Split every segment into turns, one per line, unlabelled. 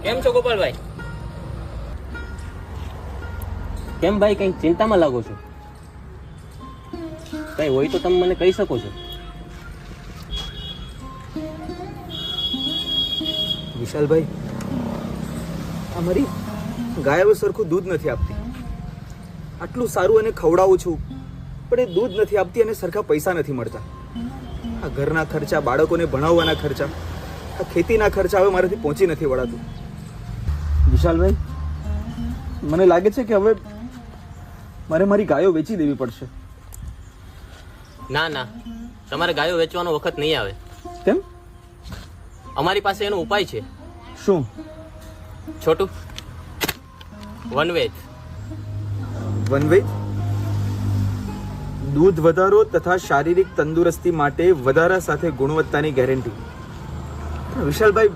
કેમ છો ગોપાલભાઈ?
કેમ ભાઈ, કંઈક ચિંતામાં લાગો છો? કઈ હોય તો તમે મને કહી શકો છો.
વિશાલભાઈ, અમારી ગાય હવે સરખું દૂધ નથી આપતી. આટલું સારું એને ખવડાવું છું પણ એ દૂધ નથી આપતી અને સરખા પૈસા નથી મળતા. આ ઘરના ખર્ચા, બાળકોને ભણાવવાના ખર્ચા, આ ખેતીના ખર્ચા હવે મારાથી પહોંચી નથી વળાતું. વિશાલભાઈ, મને લાગે છે કે હવે મારે મારી ગાયો વેચી દેવી પડશે.
ના ના, તમારે ગાયો વેચવાનો વખત નહીં આવે.
કેમ?
અમારી પાસે એનો ઉપાય છે.
શું?
છોટું, વનવેજ.
વનવેજ? દૂધ વધારો તથા શારીરિક તંદુરસ્તી માટે વધારા સાથે ગુણવત્તાની ગેરંટી. વિશાલભાઈ,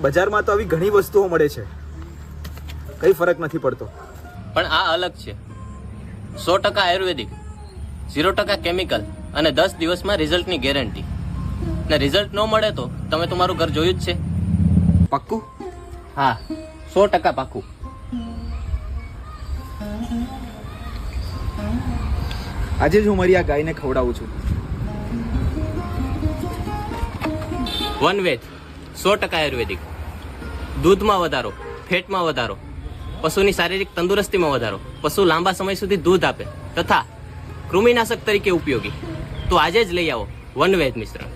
બજારમાં તો આવી ઘણી વસ્તુઓ મળે છે, કઈ ફરક નથી પડતો.
પણ આ અલગ છે. 100% આયુર્વેદિક, 0% કેમિકલ અને 10 દિવસમાં રિઝલ્ટની ગેરંટી. ને રિઝલ્ટ ન મળે તો તમે તમારું ઘર જોયું જ છે.
પાક્કું?
હા, 100% પાકું.
આજે જ હું મારી આ ગાયને ખવડાવું છું.
વનવેજ 100% આયુર્વેદિક. દૂધમાં વધારો, ફેટમાં વધારો, પશુની શારીરિક તંદુરસ્તીમાં વધારો, પશુ લાંબા સમય સુધી દૂધ આપે તથા કૃમિનાશક તરીકે ઉપયોગી. તો આજે જ લઈ આવો વનવેજ મિશ્રણ.